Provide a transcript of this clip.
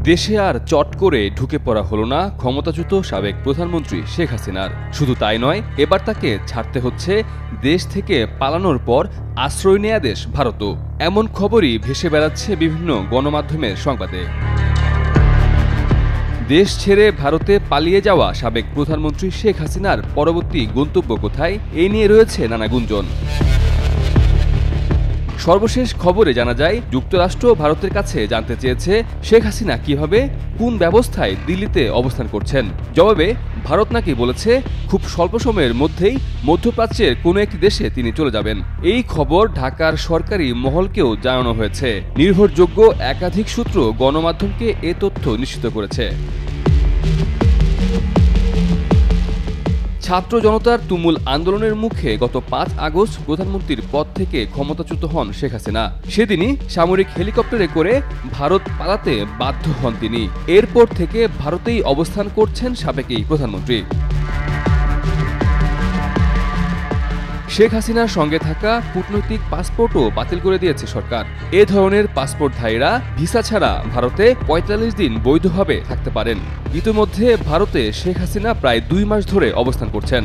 দেশে আর চট করে ঢুকে পড়া হলো না ক্ষমতাচ্যুত সাবেক প্রধানমন্ত্রী শেখ হাসিনার। শুধু তাই নয়, এবার তাকে ছাড়তে হচ্ছে দেশ থেকে পালানোর পর আশ্রয় নেয়া দেশ ভারতও। এমন খবরই ভেসে বেড়াচ্ছে বিভিন্ন গণমাধ্যমের সংবাদে। দেশ ছেড়ে ভারতে পালিয়ে যাওয়া সাবেক প্রধানমন্ত্রী শেখ হাসিনার পরবর্তী গন্তব্য কোথায়, এই নিয়ে রয়েছে নানা গুঞ্জন। সর্বশেষ খবরে জানা যায়, যুক্তরাষ্ট্র ভারতের কাছে জানতে চেয়েছে শেখ হাসিনা কিভাবে কোন ব্যবস্থায় দিল্লিতে অবস্থান করছেন। জবাবে ভারত নাকি বলেছে খুব স্বল্প সময়ের মধ্যেই মধ্যপ্রাচ্যের কোনো একটি দেশে তিনি চলে যাবেন। এই খবর ঢাকার সরকারি মহলকেও জানানো হয়েছে। নির্ভরযোগ্য একাধিক সূত্র গণমাধ্যমকে এ তথ্য নিশ্চিত করেছে। ছাত্র জনতার তুমুল আন্দোলনের মুখে গত ৫ আগস্ট প্রধানমন্ত্রীর পদ থেকে ক্ষমতাচ্যুত হন শেখ হাসিনা। সেদিনই সামরিক হেলিকপ্টারে করে ভারত পালাতে বাধ্য হন তিনি। এরপর থেকে ভারতেই অবস্থান করছেন সাবেক এই প্রধানমন্ত্রী। শেখ হাসিনার সঙ্গে থাকা কূটনৈতিক পাসপোর্টও বাতিল করে দিয়েছে সরকার। এ ধরনের পাসপোর্টধারীরা ভিসা ছাড়া ভারতে ৪৫ দিন বৈধভাবে থাকতে পারেন। ইতিমধ্যে ভারতে শেখ হাসিনা প্রায় ২ মাস ধরে অবস্থান করছেন।